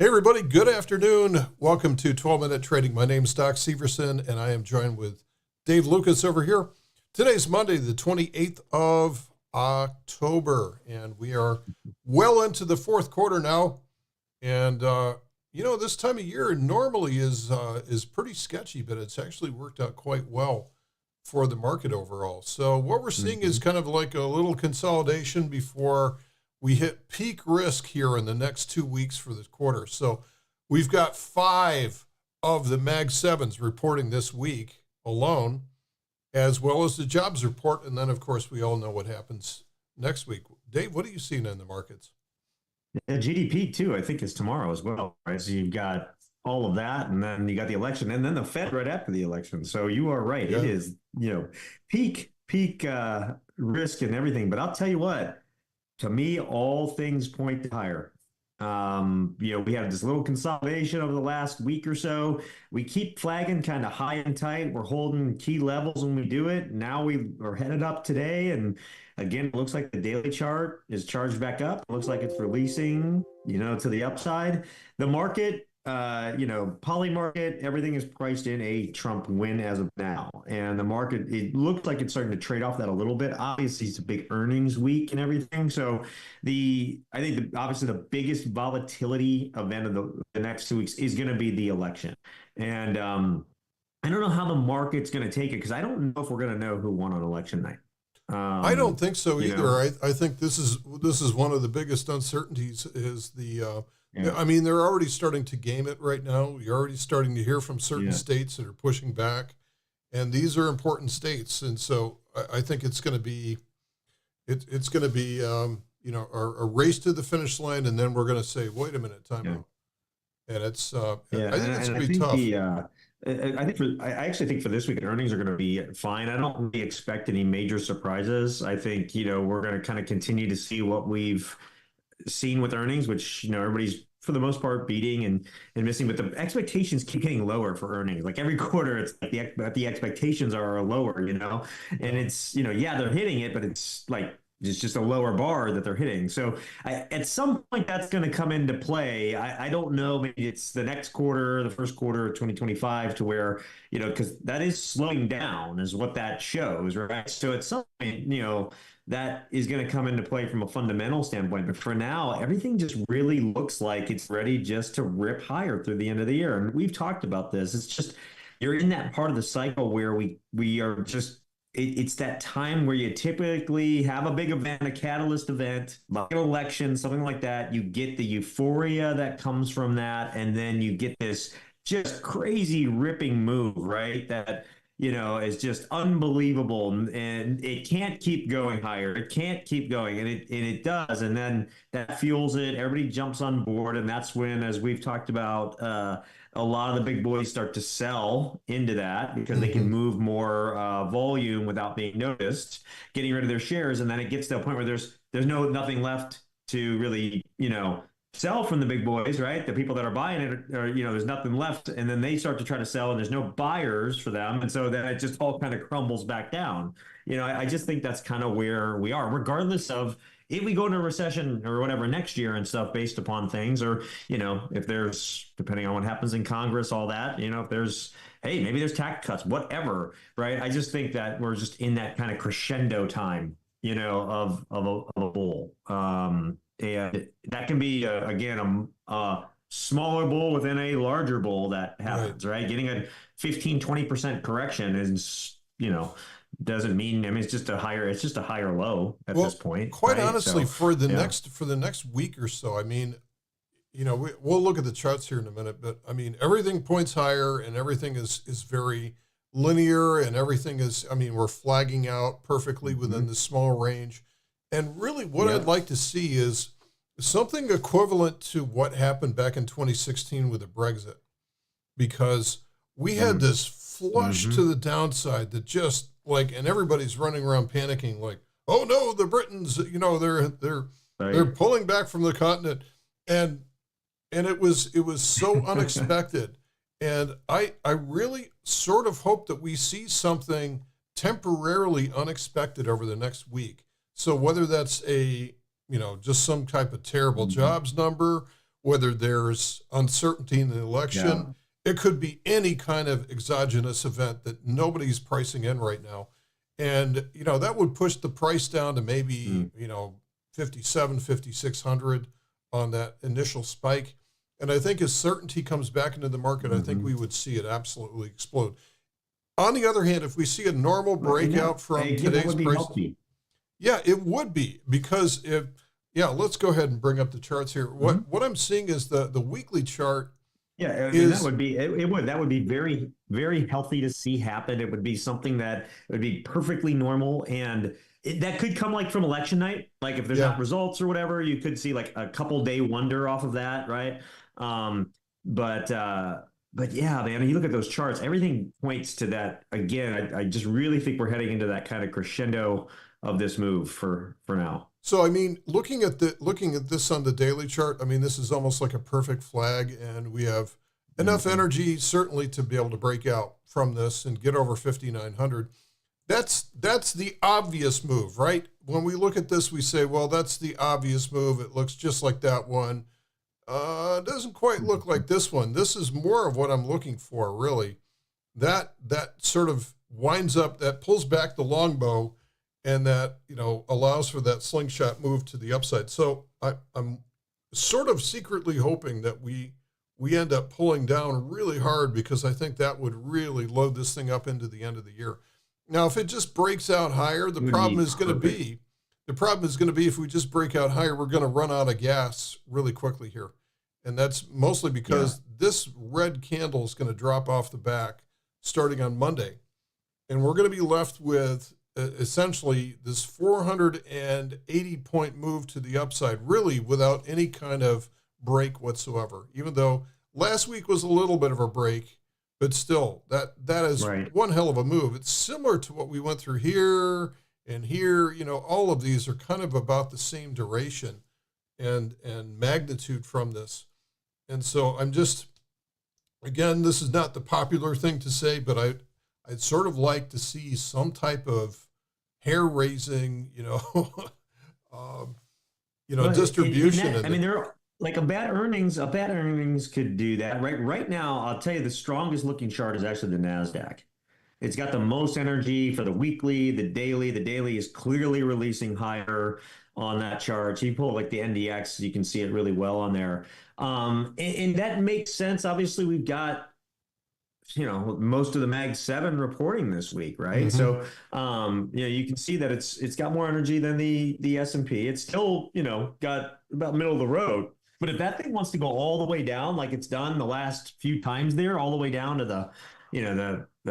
Hey, everybody, good afternoon. Welcome to 12-Minute Trading. My name is Doc Severson, and I am joined with Dave Lukas over here. Today's Monday, the 28th of October, and we are well into the fourth quarter now. And, this time of year normally is pretty sketchy, but it's actually worked out quite well for the market overall. So what we're seeing is kind of like a little consolidation before we hit peak risk here in the next 2 weeks for the quarter. So we've got 5 of the Mag 7s reporting this week alone, as well as the jobs report. And then, of course, we all know what happens next week. Dave, what are you seeing in the markets? Yeah, GDP too, I think, is tomorrow as well, right? So you've got all of that, and then you got the election, and then the Fed right after the election. So you are right. Yeah. It is, peak risk and everything. But I'll tell you what, to me, all things point to higher. We have this little consolidation over the last week or so. We keep flagging kind of high and tight. We're holding key levels when we do it. Now we are headed up today. And again, it looks like the daily chart is charged back up. It looks like it's releasing, to the upside. The market, poly market, everything is priced in a Trump win as of now. And the market, it looks like it's starting to trade off that a little bit. Obviously, it's a big earnings week and everything. So obviously the biggest volatility event of the next 2 weeks is going to be the election. And I don't know how the market's going to take it because I don't know if we're going to know who won on election night. I don't think so either. I think this is one of the biggest uncertainties is the Yeah. I mean, they're already starting to game it right now. You're already starting to hear from certain states that are pushing back, and these are important states. And so I think it's going to be a race to the finish line, and then we're going to say, wait a minute, time out. And it's I think it's going to be tough. I actually think for this week, earnings are going to be fine. I don't really expect any major surprises. I think, we're going to kind of continue to see what we've seen with earnings, which, everybody's for the most part beating and missing, but the expectations keep getting lower for earnings. Like every quarter, it's like the expectations are lower, and it's, they're hitting it, but it's like, it's just a lower bar that they're hitting. So at some point that's going to come into play. I don't know, maybe it's the next quarter, the first quarter of 2025 to where, because that is slowing down is what that shows, right? So at some point, that is going to come into play from a fundamental standpoint. But for now, everything just really looks like it's ready just to rip higher through the end of the year. And we've talked about this. It's just, you're in that part of the cycle where we are just, it's that time where you typically have a big event, a catalyst event, like an election, something like that. You get the euphoria that comes from that. And then you get this just crazy ripping move, right? That, is just unbelievable. And it can't keep going higher. It can't keep going. And it does. And then that fuels it. Everybody jumps on board. And that's when, as we've talked about, a lot of the big boys start to sell into that because they can move more volume without being noticed, getting rid of their shares. And then it gets to a point where there's nothing left to really, sell from the big boys, right? The people that are buying it are, there's nothing left. And then they start to try to sell and there's no buyers for them. And so then it just all kind of crumbles back down. I just think that's kind of where we are, regardless of if we go into a recession or whatever next year and stuff based upon things, or, if there's, depending on what happens in Congress, all that, if there's, hey, maybe there's tax cuts, whatever, right? I just think that we're just in that kind of crescendo time, of a bull. And that can be, again, a smaller bull within a larger bull that happens, right? Getting a 15, 20% correction is, doesn't mean, it's just a higher low at this point. Quite right? honestly, for the next week or so, I mean, we'll look at the charts here in a minute, but I mean, everything points higher and everything is very linear and everything is, we're flagging out perfectly within the small range. And really what I'd like to see is something equivalent to what happened back in 2016 with the Brexit, because we had this flush to the downside that just and everybody's running around panicking like, oh no, the Britons, they're pulling back from the continent. And it was so unexpected. And I really sort of hope that we see something temporarily unexpected over the next week. So whether that's just some type of terrible jobs number, whether there's uncertainty in the Yeah. election. It could be any kind of exogenous event that nobody's pricing in right now. And, that would push the price down to maybe, Mm. 57, 5,600 on that initial spike. And I think as certainty comes back into the market, I think Mm-hmm. we would see it absolutely explode. On the other hand, if we see a normal breakout from Again, that today's would be price, healthy. yeah, it would be because yeah, let's go ahead and bring up the charts here. Mhm. What I'm seeing is the weekly chart Yeah, and that is would be that would be very, very healthy to see happen. It would be something that would be perfectly normal, and that could come like from election night. Like if there's yeah. not results or whatever, you could see like a couple day wonder off of that, right? Um, but uh, but yeah, man, you look at those charts, everything points to that. Again, I just really think we're heading into that kind of crescendo of this move for now. So I mean, looking at this on the daily chart, I mean, this is almost like a perfect flag, and we have enough Mhm. energy certainly to be able to break out from this and get over 5,900. That's the obvious move, right? When we look at this, we say, well, that's the obvious move. It looks just like that one. It doesn't quite look like this one. This is more of what I'm looking for, really. That sort of winds up, that pulls back the longbow, and that allows for that slingshot move to the upside. So I'm sort of secretly hoping that we end up pulling down really hard, because I think that would really load this thing up into the end of the year. Now, if it just breaks out higher, It would be perfect. the problem is going to be if we just break out higher, we're going to run out of gas really quickly here. And that's mostly Yeah. because this red candle is going to drop off the back starting on Monday. And we're going to be left with essentially this 480 point move to the upside, really without any kind of break whatsoever. Even though last week was a little bit of a break, but still, that is Right. one hell of a move. It's similar to what we went through here and here. All of these are kind of about the same duration and magnitude from this. And so I'm just, again, this is not the popular thing to say, but I'd sort of like to see some type of hair raising, um, Well, distribution that, in I the. mean, there are like a bad earnings could do that. Right now, I'll tell you the strongest looking chart is actually the Nasdaq. It's got the most energy for the weekly, the daily. The daily is clearly releasing higher on that chart. So you pull like the NDX, you can see it really well on there. And that makes sense. Obviously, we've got most of the Mag 7 reporting this week, right? Mhm. So you can see that it's got more energy than the S&P. It's still, got about middle of the road. But if that thing wants to go all the way down like it's done the last few times there, all the way down to the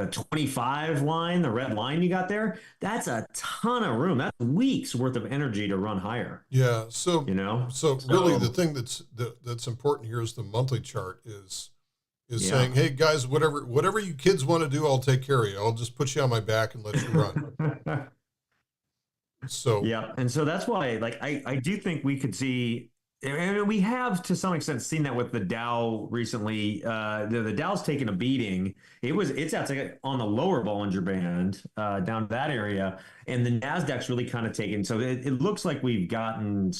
25 line, the red line you got there, that's a ton of room. That's weeks worth of energy to run higher, Yeah. So you know? so really the So thing that's important here is the monthly chart is yeah. saying, hey guys, whatever you kids want to do, I'll take care of you. I'll just put you on my back and let you run. So Yeah, and so that's why, like, I do think we could see, and we have to some extent seen that with the Dow recently. The Dow's taken a beating. It's actually on the lower Bollinger Band, down to that area, and the Nasdaq's really kind of taken. So it looks like we've gotten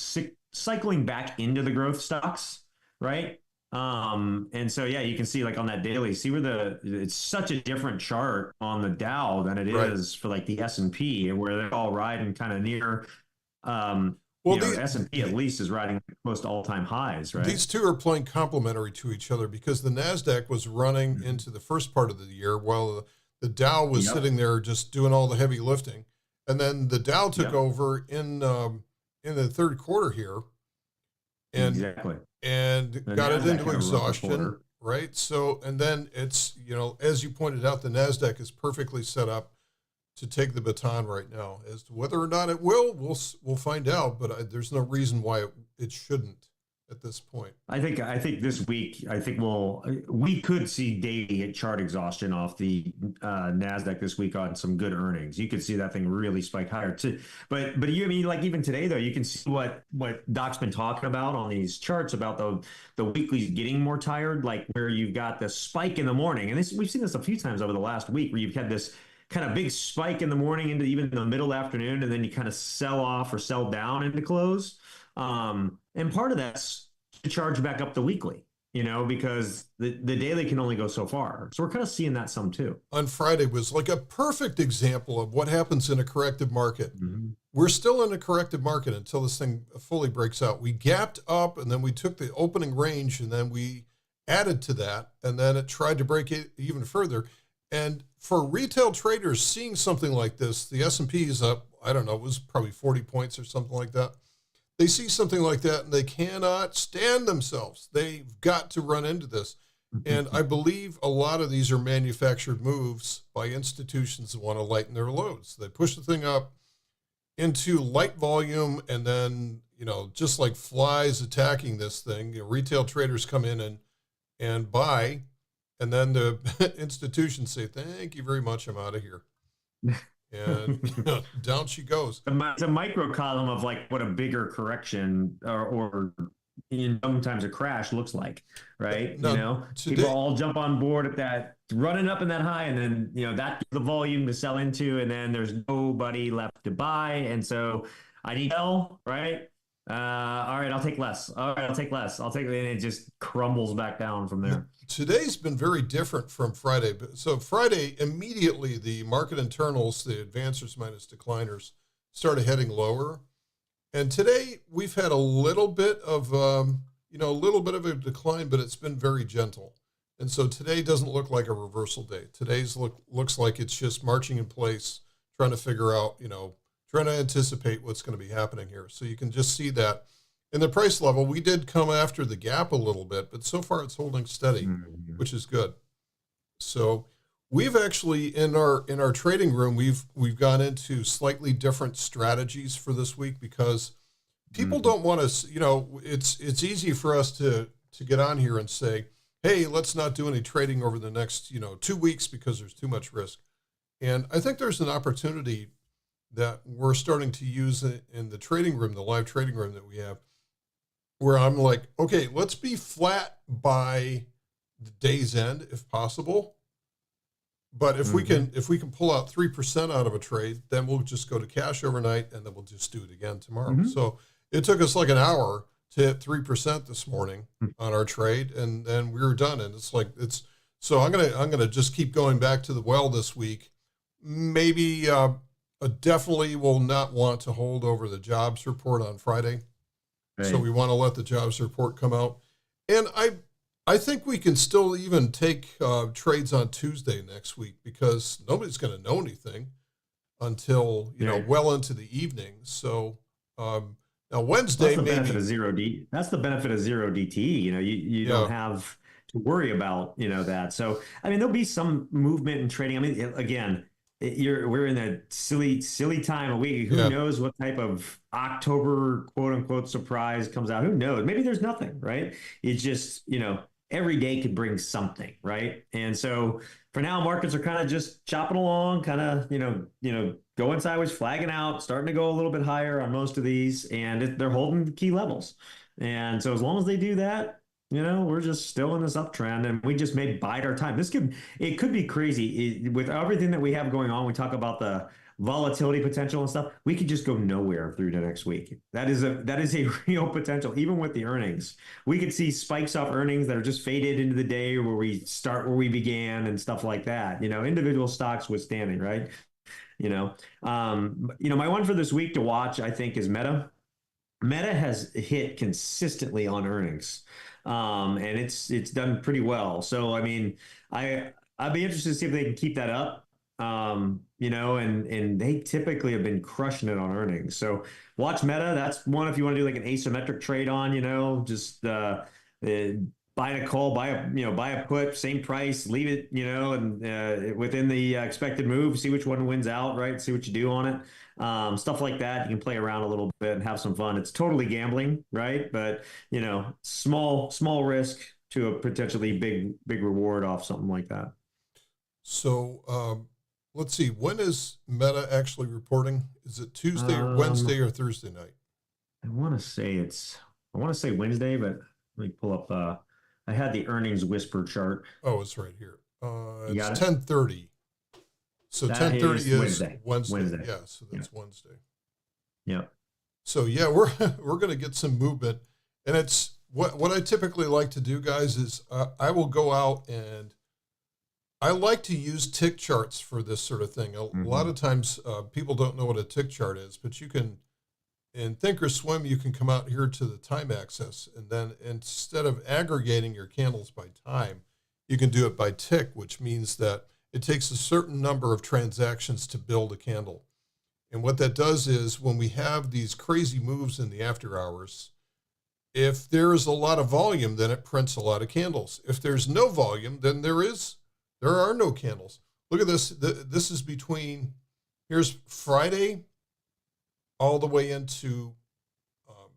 cycling back into the growth stocks, right? And so yeah, you can see like on that daily, see where it's such a different chart on the Dow than it right. is for like the S&P, and where they're all riding kind of near um Well, S&P at least is riding close to all-time highs, right? these two are playing complementary to each other, because the Nasdaq was running Mhm. into the first part of the year while the Dow was Yep. sitting there just doing all the heavy lifting, and then the Dow took Yep. over in the third quarter here and Exactly. and The got it Nasdaq into had a rougher exhaustion, quarter. right? So and then it's as you pointed out, the Nasdaq is perfectly set up to take the baton right now. As to whether or not it will, we'll find out. But there's no reason why it shouldn't at this point. I think this week, we could see daily chart exhaustion off the Nasdaq this week on some good earnings. You could see that thing really spike higher too. But I mean, like even today though, you can see what Doc's been talking about on these charts about the weeklies getting more tired, like where you've got the spike in the morning, and we've seen this a few times over the last week where you've had this kind of big spike in the morning into even the middle afternoon, and then you kind of sell off or sell down into close. And part of that's to charge back up the weekly, because the daily can only go so far. So we're kind of seeing that some too. On Friday was like a perfect example of what happens in a corrective market. Mm-hmm. We're still in a corrective market until this thing fully breaks out. We gapped up, and then we took the opening range, and then we added to that, and then it tried to break it even further. And for retail traders seeing something like this, the S&P is up, I don't know, it was probably 40 points or something like that. They see something like that, and they cannot stand themselves. They've got to run into this. And I believe a lot of these are manufactured moves by institutions that want to lighten their loads. They push the thing up into light volume, and then, just like flies attacking this thing, retail traders come in and buy, and then the institutions say, "Thank you very much, I'm out of here." And down she goes. It's a microcosm of like what a bigger correction or sometimes a crash looks like, right? Now, today, people all jump on board at that, running up in that high, and then that's the volume to sell into, and then there's nobody left to buy, and so I need to sell, right? All right, I'll take less. All right, I'll take less. And it just crumbles back down from there. Today's been very different from Friday. So Friday, immediately the market internals, the advancers minus decliners, started heading lower. And today we've had a little bit of, a a decline, but it's been very gentle. And so today doesn't look like a reversal day. Today's looks like it's just marching in place, trying to figure out, trying to anticipate what's going to be happening here. So you can just see that in the price level. We did come after the gap a little bit, but so far it's holding steady, which is good. So we've actually in our trading room, we've gone into slightly different strategies for this week because people don't want to, it's easy for us to get on here and say, hey, let's not do any trading over the next, 2 weeks because there's too much risk. And I think there's an opportunity that we're starting to use in the trading room, the live trading room that we have, where I'm like, okay, let's be flat by the day's end if possible. But if we can pull out 3% out of a trade, then we'll just go to cash overnight, and then we'll just do it again tomorrow. So it took us like an hour to hit 3% this morning on our trade, and then we were done. And so I'm gonna just keep going back to the well this week. Maybe definitely will not want to hold over the jobs report on Friday. Right. So we want to let the jobs report come out. And I think we can still even take trades on Tuesday next week because nobody's going to know anything until, well into the evening. So now Wednesday, that's the benefit of zero D. That's the benefit of zero DT. You don't have to worry about, that. So, I mean, there'll be some movement in trading. I mean, again, we're in a silly time of week. Who knows what type of October quote unquote surprise comes out? Who knows? Maybe there's nothing, right? It's just, every day could bring something, right? And so for now, markets are kind of just chopping along, kind of, going sideways, flagging out, starting to go a little bit higher on most of these, and they're holding the key levels. And so as long as they do that, we're just still in this uptrend, and we just may bide our time. It could be crazy with everything that we have going on. We talk about the volatility potential and stuff. We could just go nowhere through the next week. That is a real potential. Even with the earnings, we could see spikes off earnings that are just faded into the day where we start where we began and stuff like that. Individual stocks withstanding, right? My one for this week to watch, I think, is Meta. Meta has hit consistently on earnings. And it's done pretty well. So, I mean, I'd be interested to see if they can keep that up. And they typically have been crushing it on earnings. So watch Meta. That's one if you want to do like an asymmetric trade on, just buy a call, buy a put, same price, leave it, and within the expected move, see which one wins out, right? See what you do on it. Stuff like that. You can play around a little bit and have some fun. It's totally gambling, right? But, small risk to a potentially big reward off something like that. So let's see. When is Meta actually reporting? Is it Tuesday or Wednesday or Thursday night? I want to say Wednesday, but let me pull up. I had the earnings whisper chart. Oh, it's right here. It's 10:30. So 10:30 is Wednesday. Yeah, so that's Wednesday. Yeah. So yeah, we're going to get some movement, and it's what I typically like to do, guys, is I will go out and I like to use tick charts for this sort of thing. A lot Hmm. of times people don't know what a tick chart is, but you can, in Thinkorswim, you can come out here to the time axis, and then instead of aggregating your candles by time, you can do it by tick, which means that it takes a certain number of transactions to build a candle. And what that does is when we have these crazy moves in the after hours, if there is a lot of volume, then it prints a lot of candles. If there's no volume, then there are no candles. Look at this. This is between, here's Friday all the way into, um,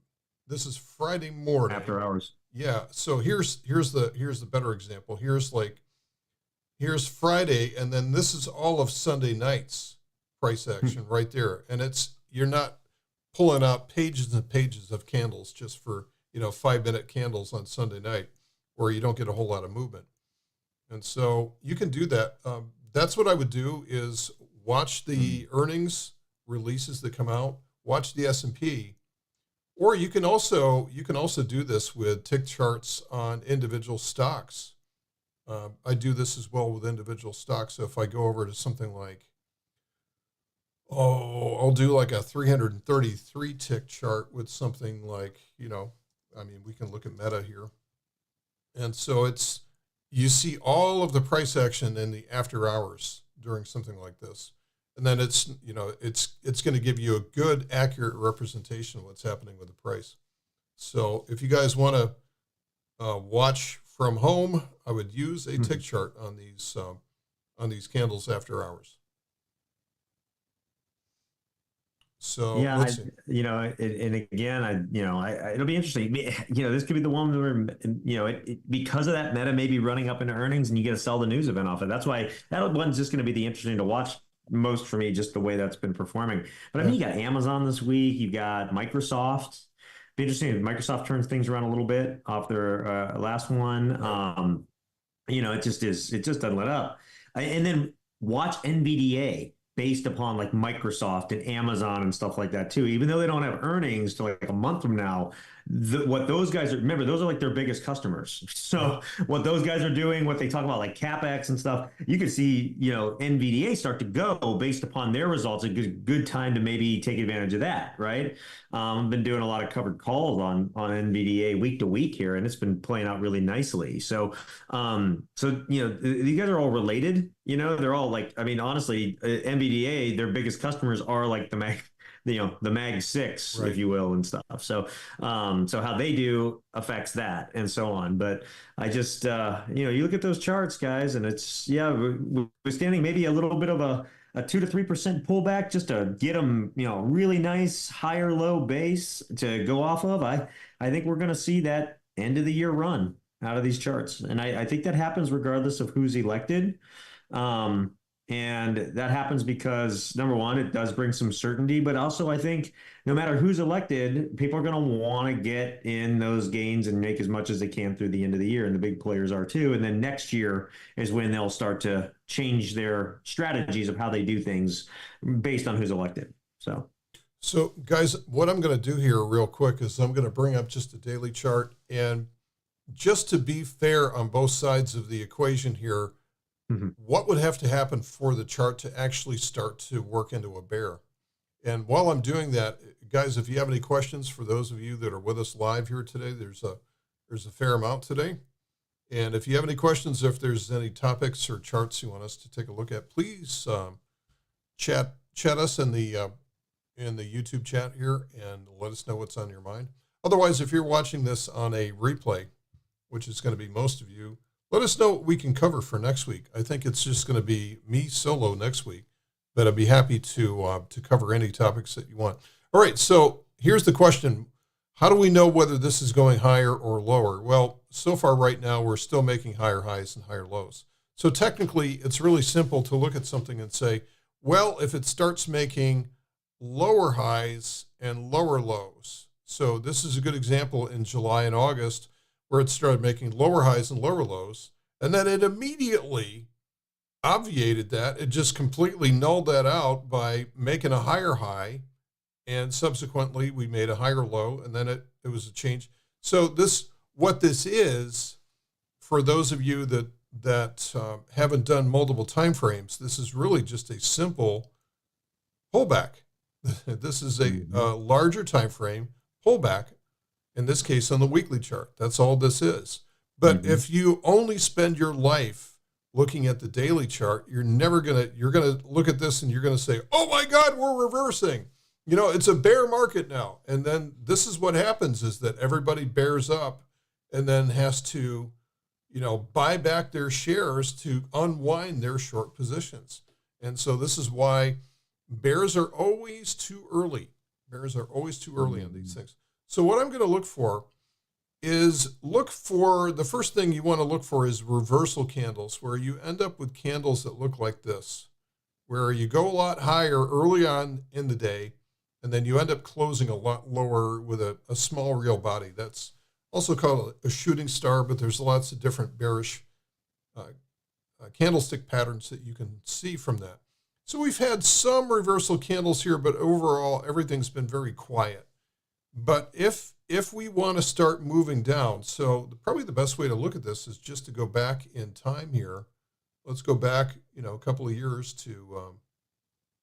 this is Friday morning. After hours. Yeah. So here's the better example. Here's Friday, and then this is all of Sunday night's price action right there. And you're not pulling out pages and pages of candles just for 5-minute candles on Sunday night, where you don't get a whole lot of movement. And so you can do that. That's what I would do is watch the earnings releases that come out, watch the S&P, or you can also do this with tick charts on individual stocks. I do this as well with individual stocks. So if I go over to something like, I'll do like a 333 tick chart with something like, we can look at Meta here. And so you see all of the price action in the after hours during something like this. And then it's going to give you a good, accurate representation of what's happening with the price. So if you guys want to watch from home, I would use a tick chart on these candles after hours. So Yeah, let's see. and again, it'll be interesting. This could be the one where, because of that, Meta may be running up into earnings, and you get to sell the news event off it. That's why that one's just going to be the interesting to watch most for me, just the way that's been performing. But I mean, you got Amazon this week, you've got Microsoft. Be interesting if Microsoft turns things around a little bit off their last one. Right. It just doesn't let up. And then watch NVDA based upon like Microsoft and Amazon and stuff like that too. Even though they don't have earnings till like a month from now, what those guys are, remember, those are like their biggest customers. So what those guys are doing, what they talk about like CapEx and stuff, you can see, NVDA start to go based upon their results. A good time to maybe take advantage of that, right? I've been doing a lot of covered calls on NVDA week to week here, and it's been playing out really nicely. So, these guys are all related. They're all like, I mean, honestly, NVDA, their biggest customers are like the Mag 6, Right. if you will, and stuff. So how they do affects that and so on. But I just, you look at those charts, guys, and it's, we're standing maybe a little bit of a 2 to 3% pullback just to get them, really nice higher low base to go off of. I think we're going to see that end of the year run out of these charts. And I think that happens regardless of who's elected. And that happens because, number one, it does bring some certainty, but also I think no matter who's elected, people are going to want to get in those gains and make as much as they can through the end of the year, and the big players are too. And then next year is when they'll start to change their strategies of how they do things based on who's elected. So guys, what I'm going to do here real quick is I'm going to bring up just a daily chart, and just to be fair on both sides of the equation here, what would have to happen for the chart to actually start to work into a bear? And while I'm doing that, guys, if you have any questions for those of you that are with us live here today, there's a fair amount today. And if you have any questions, if there's any topics or charts you want us to take a look at, please chat us in the YouTube chat here and let us know what's on your mind. Otherwise, if you're watching this on a replay, which is going to be most of you, let us know what we can cover for next week. I think it's just going to be me solo next week, but I'd be happy to cover any topics that you want. All right, so here's the question. How do we know whether this is going higher or lower? Well, so far right now, we're still making higher highs and higher lows. So technically, it's really simple to look at something and say, well, if it starts making lower highs and lower lows. So this is a good example in July and August, where it started making lower highs and lower lows, and then it immediately obviated that. It just completely nulled that out by making a higher high, and subsequently we made a higher low, and then it was a change. So this what this is, for those of you that haven't done multiple time frames, this is really just a simple pullback. This is a larger time frame pullback, in this case on the weekly chart. That's all this is. But if you only spend your life looking at the daily chart, you're going to look at this and you're going to say, oh my God, we're reversing. It's a bear market now. And then this is what happens, is that everybody bears up and then has to, buy back their shares to unwind their short positions. And so this is why bears are always too early. Bears are always too early on these things. So what I'm going to look for the first thing you want to look for is reversal candles, where you end up with candles that look like this, where you go a lot higher early on in the day, and then you end up closing a lot lower with a small real body. That's also called a shooting star, but there's lots of different bearish candlestick patterns that you can see from that. So we've had some reversal candles here, but overall everything's been very quiet. But if we want to start moving down, so probably the best way to look at this is just to go back in time here. Let's go back, a couple of years to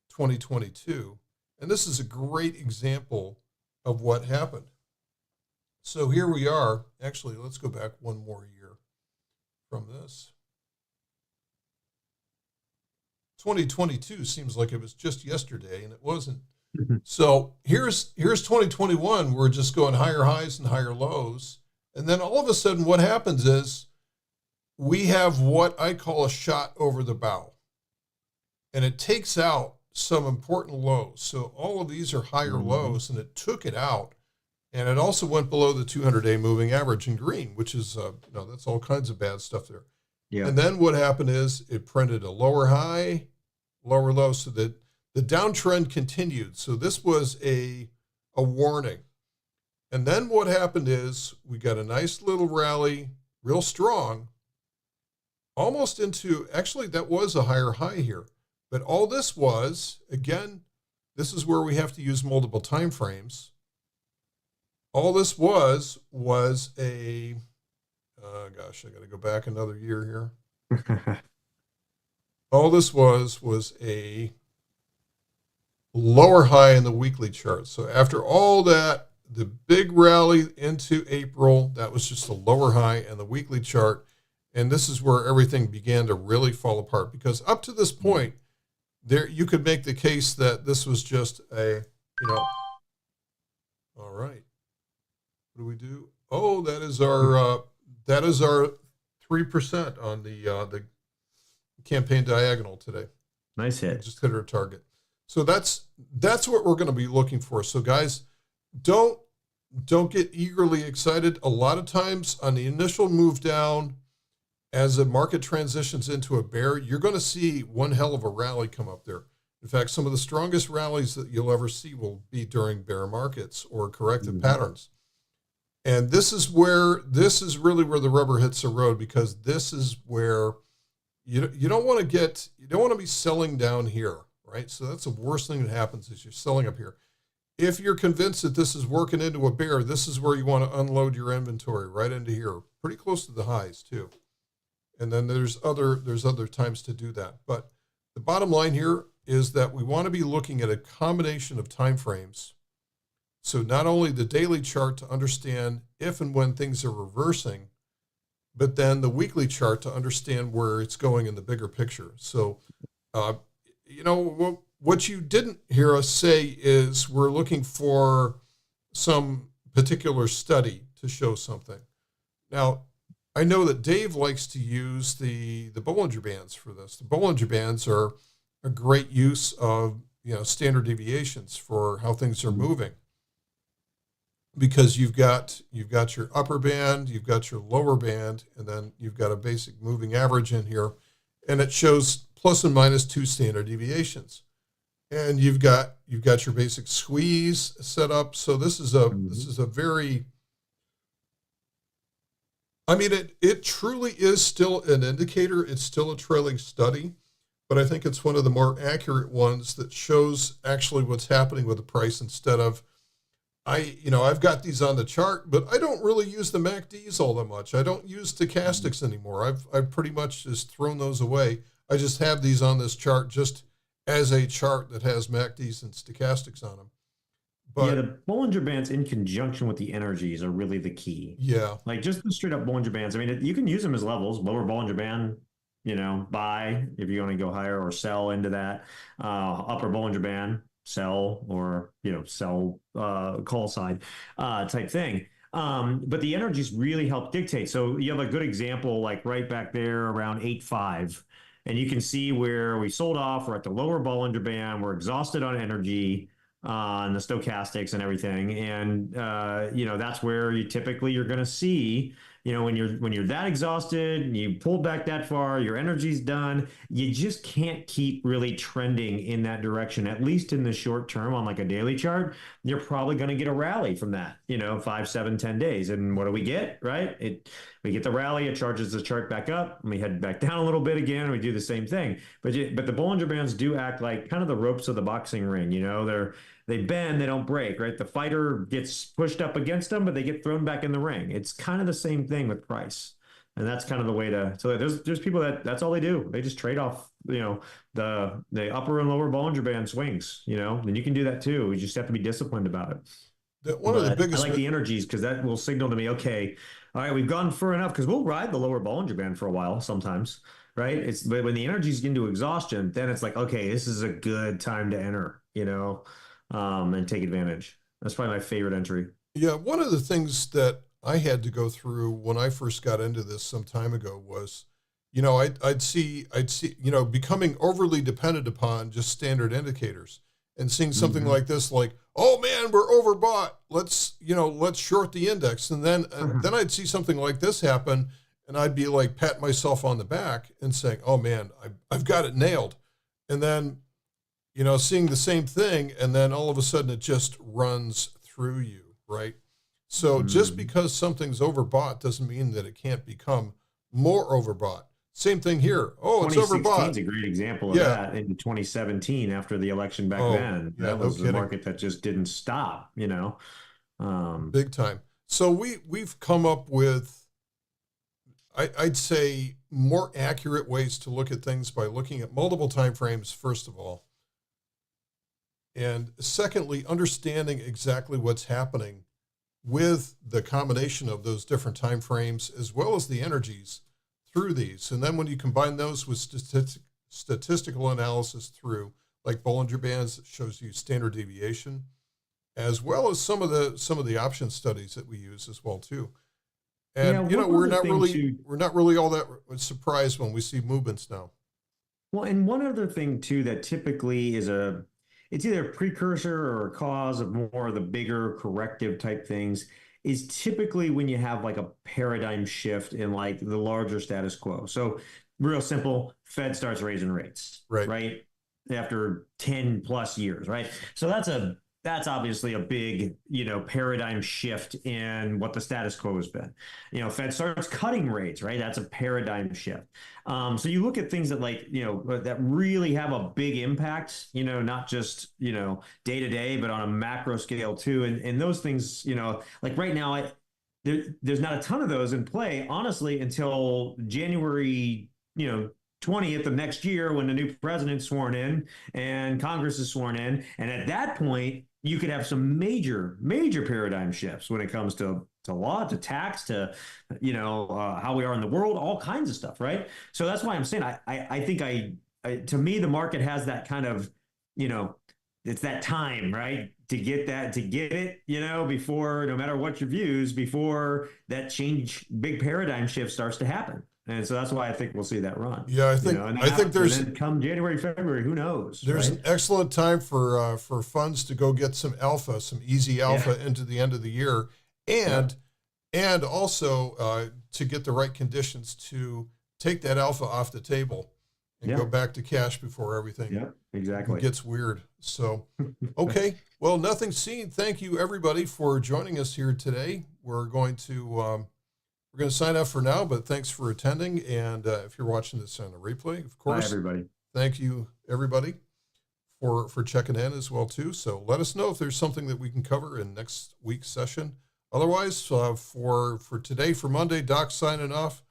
2022. And this is a great example of what happened. So here we are. Actually, let's go back one more year from this. 2022 seems like it was just yesterday, and it wasn't. So here's 2021. We're just going higher highs and higher lows. And then all of a sudden what happens is we have what I call a shot over the bow. And it takes out some important lows. So all of these are higher lows, and it took it out. And it also went below the 200-day moving average in green, which is, that's all kinds of bad stuff there. Yeah. And then what happened is it printed a lower high, lower low, so that the downtrend continued. So this was a warning. And then what happened is we got a nice little rally, real strong, almost into, actually that was a higher high here. But all this was, again, this is where we have to use multiple time frames. All this was a, gosh, I got to go back another year here. All this was a lower high in the weekly chart. So after all that, the big rally into April, that was just a lower high in the weekly chart. And this is where everything began to really fall apart, because up to this point, you could make the case that this was just a, all right. What do we do? Oh, that is our 3% on the campaign diagonal today. Nice hit. Just hit our target. So that's what we're going to be looking for. So guys, don't get eagerly excited. A lot of times on the initial move down, as the market transitions into a bear, you're going to see one hell of a rally come up there. In fact, some of the strongest rallies that you'll ever see will be during bear markets or corrective patterns. And this is really where the rubber hits the road, because this is where you don't want to be selling down here, right? So that's the worst thing that happens, is you're selling up here. If you're convinced that this is working into a bear, this is where you want to unload your inventory, right into here, pretty close to the highs too. And then there's other times to do that. But the bottom line here is that we want to be looking at a combination of time frames. So not only the daily chart to understand if and when things are reversing, but then the weekly chart to understand where it's going in the bigger picture. So, what you didn't hear us say is we're looking for some particular study to show something. Now, I know that Dave likes to use the Bollinger Bands for this. The Bollinger Bands are a great use of standard deviations for how things are moving, because you've got your upper band, you've got your lower band, and then you've got a basic moving average in here, and it shows plus and minus 2 standard deviations. And you've got your basic squeeze set up. So this is a very, it truly is still an indicator. It's still a trailing study, but I think it's one of the more accurate ones that shows actually what's happening with the price, instead of I've got these on the chart, but I don't really use the MACDs all that much. I don't use stochastics anymore. I've pretty much just thrown those away. I just have these on this chart just as a chart that has MACDs and stochastics on them. Yeah, But the Bollinger Bands in conjunction with the energies are really the key. yeah, Like just the straight up Bollinger Bands. I mean, you can use them as levels, lower Bollinger Band, buy if you want to go higher or sell into that. Upper Bollinger Band, sell or, sell call side type thing. But the energies really help dictate. So you have a good example, like right back there around 8.5. And you can see where we sold off. We're at the lower Bollinger Band. We're exhausted on energy on the stochastics and everything, and that's where you're going to see, when you're that exhausted and you pulled back that far, your energy's done, you just can't keep really trending in that direction, at least in the short term. On like a daily chart, you're probably going to get a rally from that, 5, 7, 10 days. And what do we get? Right, we get the rally, it charges the chart back up, and we head back down a little bit again, and we do the same thing. But the Bollinger Bands do act like kind of the ropes of the boxing ring. They bend, they don't break, right? The fighter gets pushed up against them, but they get thrown back in the ring. It's kind of the same thing with price. And that's kind of the way to. So there's people that's all they do. They just trade off, the upper and lower Bollinger Band swings, and you can do that too. You just have to be disciplined about it. one of the But I biggest, like the energies because that will signal to me, okay, all right, we've gone far enough, because we'll ride the lower Bollinger Band for a while sometimes, right? But when the energy's into exhaustion, then it's like, okay, this is a good time to enter, and take advantage. That's probably my favorite entry. yeah, one of the things that I had to go through when I first got into this some time ago was, I'd see, becoming overly dependent upon just standard indicators and seeing something like this, like, oh man, we're overbought. Let's short the index. And then I'd see something like this happen, and I'd be like, pat myself on the back and saying, oh man, I've got it nailed. And then, seeing the same thing, and then all of a sudden it just runs through you, right? So just because something's overbought doesn't mean that it can't become more overbought. Same thing here. Oh, it's 2016 overbought. is a great example of Yeah. that. In 2017, after the election back Oh, then, yeah, that no was the kidding. market that just didn't stop. Big time. So we've come up with, I'd say, more accurate ways to look at things by looking at multiple time frames, first of all. And secondly, understanding exactly what's happening with the combination of those different time frames as well as the energies through these. And then when you combine those with statistical analysis through like Bollinger Bands that shows you standard deviation, as well as some of the option studies that we use as well too. And we're not really all that surprised when we see movements now. Well, and one other thing too that typically it's either a precursor or a cause of more of the bigger corrective type things, is typically when you have like a paradigm shift in like the larger status quo. So real simple, Fed starts raising rates, right? After 10 plus years, right? So that's obviously a big, paradigm shift in what the status quo has been. Fed starts cutting rates, right? That's a paradigm shift. So you look at things that that really have a big impact, not just, day to day, but on a macro scale too. And those things, like right now, there's not a ton of those in play, honestly, until January, 20th of next year, when the new president's sworn in and Congress is sworn in. And at that point, you could have some major paradigm shifts when it comes to law, to tax, to how we are in the world, all kinds of stuff, right? So that's why I'm saying I think to me the market has that kind of, it's that time, right, to get it, before, no matter what your views, before that big paradigm shift starts to happen. And so that's why I think we'll see that run. Yeah, I think there's, and then come January, February, who knows? There's right? an excellent time for funds to go get some easy alpha into the end of the year, and also to get the right conditions to take that alpha off the table and go back to cash before everything exactly gets weird. So, okay, well, nothing seen. Thank you everybody for joining us here today. We're going to sign off for now, but thanks for attending. And if you're watching this on a replay, of course, bye, everybody. Thank you everybody for checking in as well too. So let us know if there's something that we can cover in next week's session. Otherwise, for today, for Monday, Doc's signing off.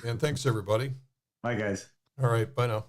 And thanks, everybody. Bye, guys. All right. Bye now.